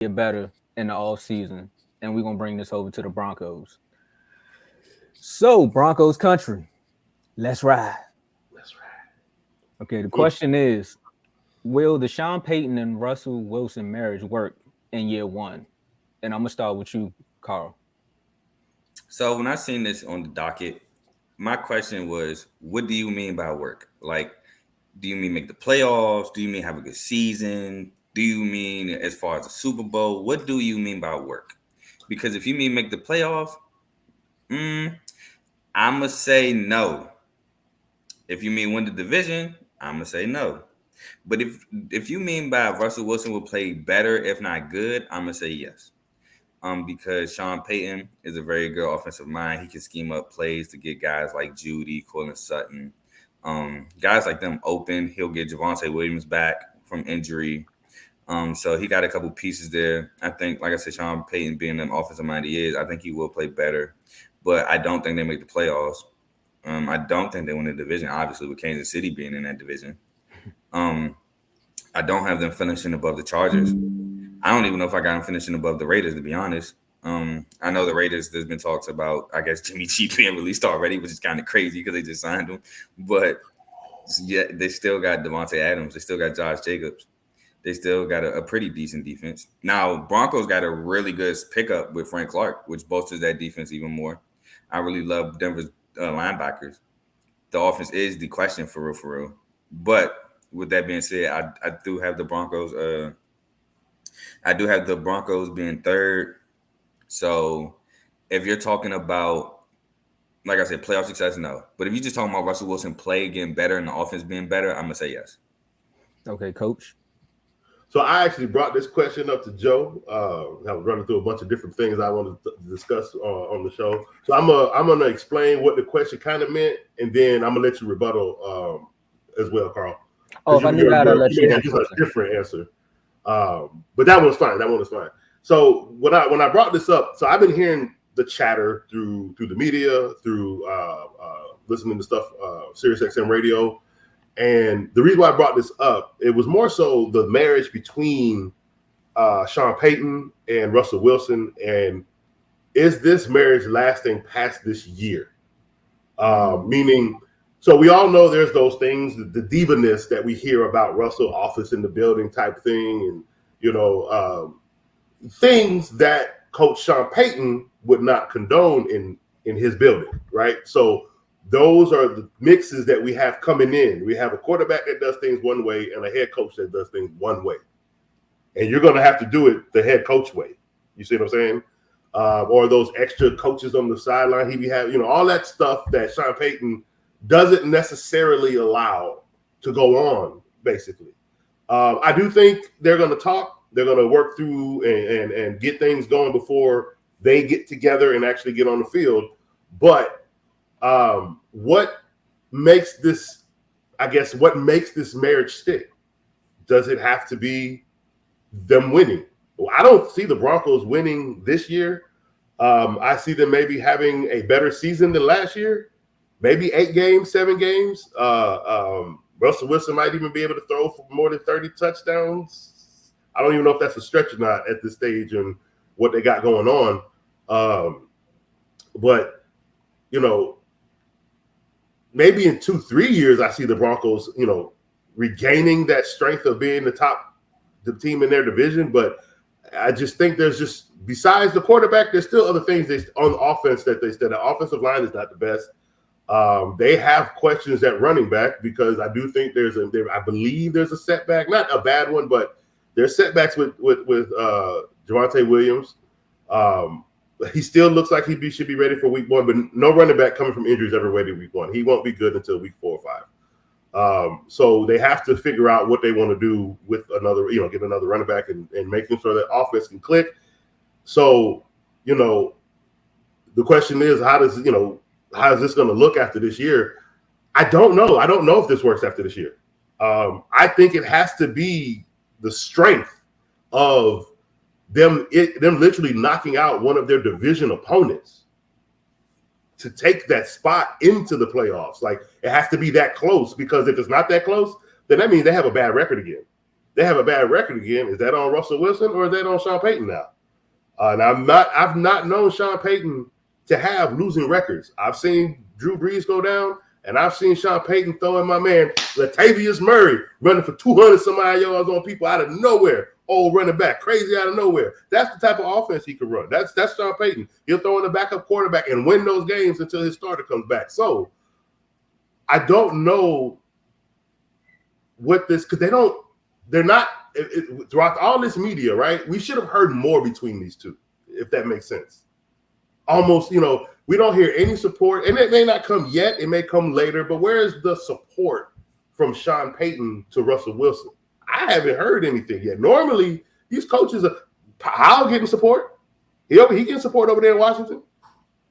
get better in the off season, and we're gonna bring this over to the Broncos. So, Broncos country, let's ride. That's right. Okay, the question is, will the Sean Payton and Russell Wilson marriage work in year one? And I'm gonna start with you, Carl. So when I seen this on the docket, my question was, what do you mean by work? Like, do you mean make the playoffs? Do you mean have a good season? Do you mean as far as the Super Bowl? What do you mean by work? Because if you mean make the playoffs, I'ma say no. If you mean win the division, I'ma say no. But if you mean by Russell Wilson will play better, if not good, I'ma say yes. Because Sean Payton is a very good offensive mind. He can scheme up plays to get guys like Judy, Cortland Sutton, guys like them open. He'll get Javonte Williams back from injury. So he got a couple pieces there. I think, like I said, Sean Payton being an offensive mind he is, I think he will play better. But I don't think they make the playoffs. I don't think they win the division, obviously, with Kansas City being in that division. Um, I don't have them finishing above the Chargers. I don't even know if I got them finishing above the Raiders, to be honest. I know the Raiders, there's been talks about, I guess, Jimmy G being released already, which is kind of crazy because they just signed him. But yeah, they still got Devontae Adams. They still got Josh Jacobs. They still got a pretty decent defense. Now, Broncos got a really good pickup with Frank Clark, which bolsters that defense even more. I really love Denver's linebackers. The offense is the question for real, for real. But with that being said, I do have the Broncos. I do have the Broncos being third. So if you're talking about, like I said, playoff success, no. But if you're just talking about Russell Wilson play getting better and the offense being better, I'm gonna say yes. Okay, Coach. So I actually brought this question up to Joe. I was running through a bunch of different things I wanted to discuss on the show. So I'm gonna explain what the question kind of meant, and then I'm gonna let you rebuttal as well, Carl. Oh, if I knew that, I'll let You you may go have just a first. different answer, but that one's fine. That one is fine. So when I brought this up, so I've been hearing the chatter through the media, through listening to stuff, Sirius XM radio. And the reason why I brought this up, it was more so the marriage between Sean Payton and Russell Wilson. And is this marriage lasting past this year? Meaning, so we all know there's those things, the diva-ness that we hear about Russell, office in the building type thing. And, things that Coach Sean Payton would not condone in his building, right? So those are the mixes that we have coming in. We have a quarterback that does things one way and a head coach that does things one way. And you're going to have to do it the head coach way. You see what I'm saying? Or those extra coaches on the sideline he be having, all that stuff that Sean Payton doesn't necessarily allow to go on, basically. I do think they're going to talk. They're going to work through and get things going before they get together and actually get on the field. But what makes this, what makes this marriage stick? Does it have to be them winning? Well, I don't see the Broncos winning this year. I see them maybe having a better season than last year, maybe 8 games, 7 games. Russell Wilson might even be able to throw for more than 30 touchdowns. I don't even know if that's a stretch or not at this stage and what they got going on. But, maybe in 2-3 years, I see the Broncos, regaining that strength of being the team in their division. But I just think there's just, besides the quarterback, there's still other things on offense that they said. The offensive line is not the best. They have questions at running back because I do think I believe there's a setback, not a bad one, but there's setbacks with Javonte Williams. He still looks like he should be ready for week 1, but no running back coming from injuries ever ready week 1. He won't be good until week 4 or 5. So they have to figure out what they want to do with another, get another running back and making sure that offense can click. So, the question is, how is this going to look after this year? I don't know. I don't know if this works after this year. I think it has to be the strength of them literally knocking out one of their division opponents to take that spot into the playoffs. Like, it has to be that close, because if it's not that close, then that means they have a bad record again. they have a bad record again. Is that on Russell Wilson or is that on Sean Payton now? And I've not known Sean Payton to have losing records. I've seen Drew Brees go down, and I've seen Sean Payton throwing my man Latavius Murray running for 200 some odd yards on people out of nowhere. Oh, running back, crazy out of nowhere. That's the type of offense he can run. That's Sean Payton. He'll throw in the backup quarterback and win those games until his starter comes back. So I don't know what this, because they're not throughout all this media, right? We should have heard more between these two, if that makes sense. Almost, we don't hear any support, and it may not come yet. It may come later, but where is the support from Sean Payton to Russell Wilson? I haven't heard anything yet. Normally, these coaches are Powell getting support. He getting support over there in Washington.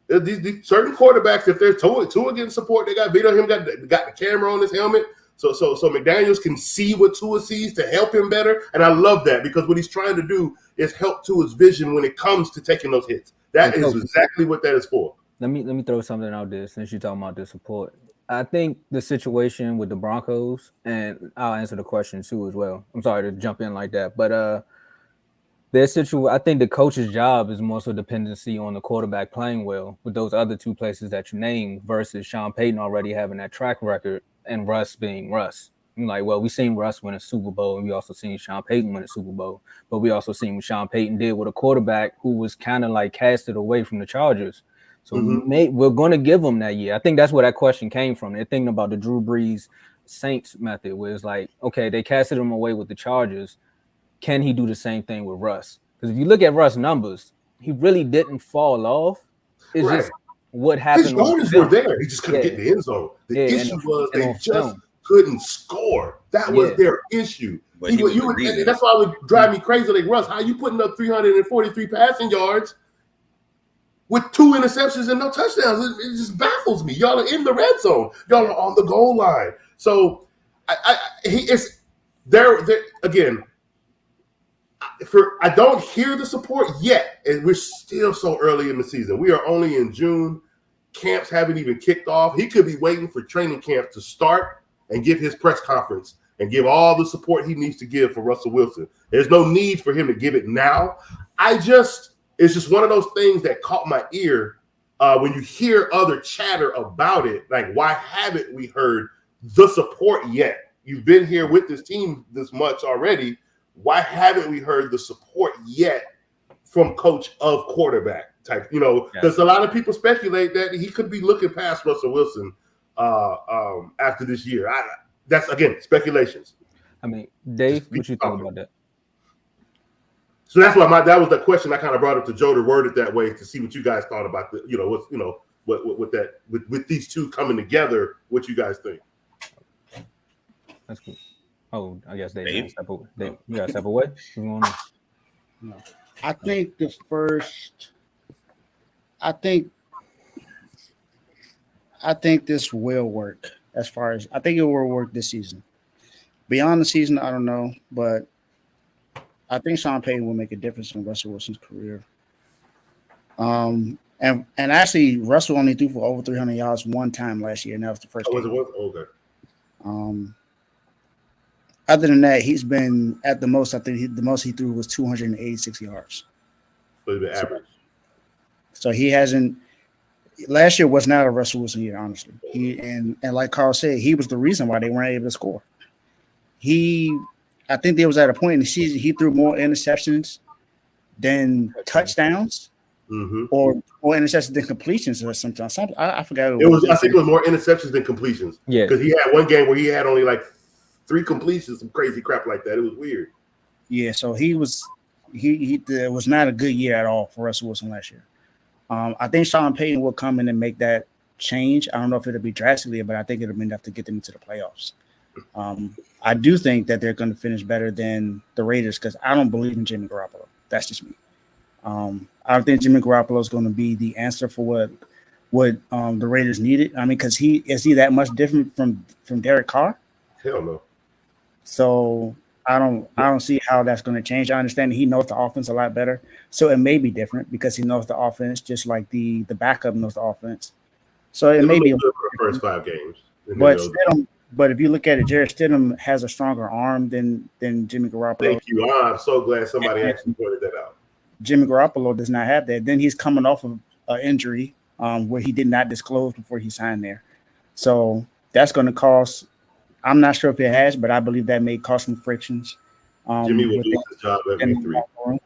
These certain quarterbacks, if they're Tua getting support, they got video. Him got the camera on his helmet, so McDaniels can see what Tua sees to help him better. And I love that, because what he's trying to do is help Tua's vision when it comes to taking those hits. That is exactly what that is for. Let me throw something out there since you're talking about the support. I think the situation with the Broncos, and I'll answer the question too as well. I'm sorry to jump in like that, but I think the coach's job is more so dependency on the quarterback playing well with those other two places that you named versus Sean Payton already having that track record and Russ being Russ. Like, well, we seen Russ win a Super Bowl, and we also seen Sean Payton win a Super Bowl, but we also seen what Sean Payton did with a quarterback who was kind of like casted away from the Chargers. So we're going to give him that year. I think that's where that question came from. They're thinking about the Drew Brees Saints method, where it's like, okay, they casted him away with the Chargers. Can he do the same thing with Russ? Because if you look at Russ' numbers, he really didn't fall off. It's just what happened. His yards were there. He just couldn't get in the end zone. The issue was they just couldn't score. That was their issue. That's why it would drive me crazy. Like, Russ, how you putting up 343 passing yards with 2 interceptions and no touchdowns? It just baffles me. Y'all are in the red zone. Y'all are on the goal line. So there again. I don't hear the support yet, and we're still so early in the season. We are only in June. Camps haven't even kicked off. He could be waiting for training camp to start and give his press conference and give all the support he needs to give for Russell Wilson. There's no need for him to give it now. It's just one of those things that caught my ear when you hear other chatter about it. Like, why haven't we heard the support yet? You've been here with this team this much already. Why haven't we heard the support yet from coach of quarterback type? Because a lot of people speculate that he could be looking past Russell Wilson after this year. That's, again, speculations. I mean, Dave, what you think about that? So that's why that was the question I kind of brought up to Joe to word it that way to see what you guys thought about with these two coming together. What you guys think? That's cool. Oh, I guess Dave step away. Dave, you gotta step away. No. I think this will work. As far as I think it will work this season. Beyond the season, I don't know, but I think Sean Payton will make a difference in Russell Wilson's career. And actually, Russell only threw for over 300 yards one time last year, and that was the first. Oh, was it? Okay. Other than that, he's been at the most. I think the most he threw was 286 yards. So he's been average. So he hasn't. Last year was not a Russell Wilson year, honestly. And like Carl said, he was the reason why they weren't able to score. I think there was at a point in the season he threw more interceptions than touchdowns, or interceptions than completions, or something. I forgot. I think it was more interceptions than completions. Yeah, because he had one game where he had only like 3 completions, some crazy crap like that. It was weird. Yeah, so it was not a good year at all for Russell Wilson last year. I think Sean Payton will come in and make that change. I don't know if it'll be drastically, but I think it'll be enough to get them into the playoffs. I do think that they're going to finish better than the Raiders because I don't believe in Jimmy Garoppolo. That's just me. I don't think Jimmy Garoppolo is going to be the answer for what the Raiders needed. I mean, because is he that much different from Derek Carr? Hell no. So I don't see how that's going to change. I understand he knows the offense a lot better, so it may be different because he knows the offense just like the backup knows the offense. So it may be the first 5 games, but But if you look at it, Jared Stidham has a stronger arm than Jimmy Garoppolo. Thank you. I'm so glad somebody actually pointed that out. Jimmy Garoppolo does not have that. Then he's coming off of an injury where he did not disclose before he signed there. So that's going to cause. I'm not sure if it has, but I believe that may cause some frictions. Jimmy will lose his job at week 3,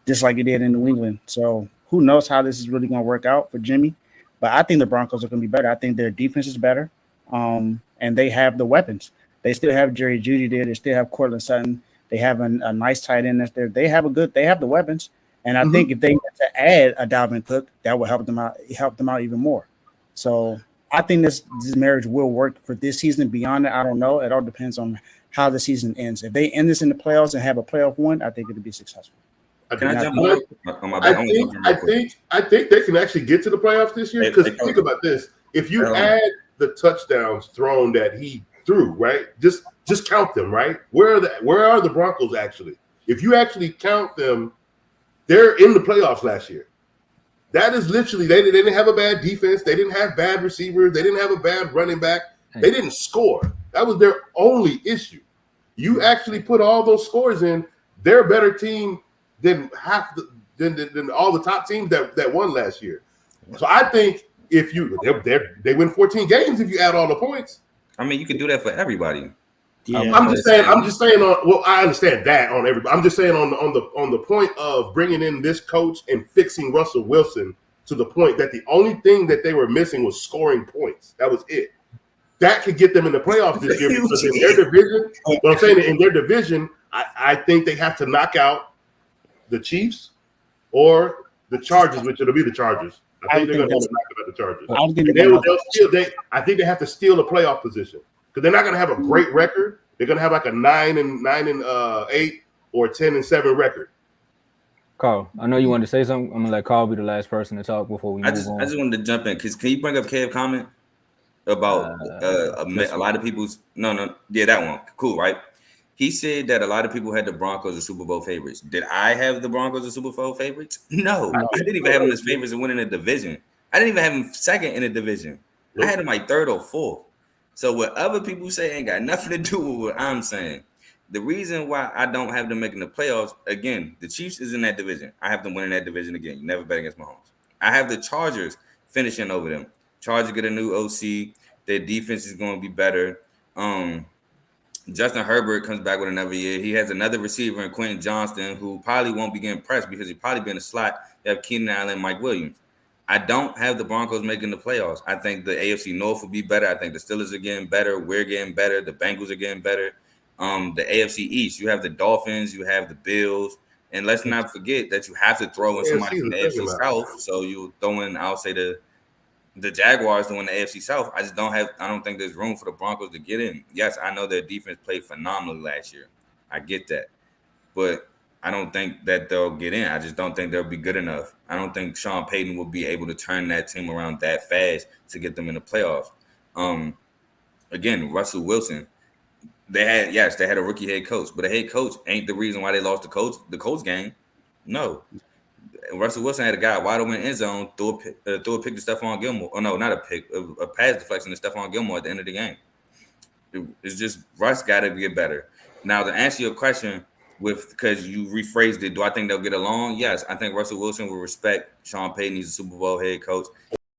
just like it did in New England. So who knows how this is really going to work out for Jimmy? But I think the Broncos are going to be better. I think their defense is better, and they have the weapons. They still have Jerry Jeudy there. They still have Cortland Sutton. They have a nice tight end that's there. They have the weapons. And I think if they get to add a Dalvin Cook, that will help them out even more. So I think this marriage will work for this season. Beyond that, I don't know. It all depends on how the season ends. If they end this in the playoffs and have a playoff win, I think it'll be successful. Can I jump on my I think they can actually get to the playoffs this year. Because think about this: if you add the touchdowns thrown that he threw, right? Just count them, right? Where are the Broncos actually? If you actually count them, they're in the playoffs last year. That is literally they didn't have a bad defense. They didn't have bad receivers. They didn't have a bad running back. They didn't score. That was their only issue. You actually put all those scores in. They're a better team than than all the top teams that won last year. So I think if they win 14 games if you add all the points. I mean, you could do that for everybody. Yeah. I'm just saying. I understand that on everybody. I'm just saying on the point of bringing in this coach and fixing Russell Wilson to the point that the only thing that they were missing was scoring points. That was it. That could get them in the playoffs this year because in their division. What I'm saying in their division, I think they have to knock out the Chiefs or the Chargers, which it'll be the Chargers. I think they're going to have to knock out the Chargers. I think they have to steal a playoff position. Because they're not going to have a great record. They're going to have like a 9-8 or 10-7 record. Carl, I know you wanted to say something. I'm going to let Carl be the last person to talk before we move on. I just wanted to jump in. Can you bring up Kev comment about a lot of people's – no. Yeah, that one. Cool, right? He said that a lot of people had the Broncos as Super Bowl favorites. Did I have the Broncos as Super Bowl favorites? No. I didn't even have them as favorites in winning the division. I didn't even have them second in the division. I had them like third or fourth. So what other people say ain't got nothing to do with what I'm saying. The reason why I don't have them making the playoffs, again, the Chiefs is in that division. I have them winning that division again. You never bet against Mahomes. I have the Chargers finishing over them. Chargers get a new OC. Their defense is going to be better. Justin Herbert comes back with another year. He has another receiver in Quentin Johnston who probably won't be getting pressed because he'll probably be in the slot. You have Keenan Allen, Mike Williams. I don't have the Broncos making the playoffs. I think the AFC North will be better. I think the Steelers are getting better. We're getting better. The Bengals are getting better. The AFC East, you have the Dolphins, you have the Bills. And let's not forget that you have to throw in somebody from the AFC South. So you throw in, I'll say the Jaguars to win the AFC South. I don't think there's room for the Broncos to get in. Yes, I know their defense played phenomenally last year. I get that. But I don't think that they'll get in. I just don't think they'll be good enough. I don't think Sean Payton will be able to turn that team around that fast to get them in the playoffs. Again, Russell Wilson, they had a rookie head coach, but a head coach ain't the reason why they lost the coach game. No. Russell Wilson had a guy wide open end zone, threw a pick to Stephon Gilmore. Oh, no, not a pick, a pass deflection to Stephon Gilmore at the end of the game. It's just Russ got to get better. Now, to answer your question, because you rephrased it, do I think they'll get along? Yes, I think Russell Wilson will respect Sean Payton. He's a Super Bowl head coach.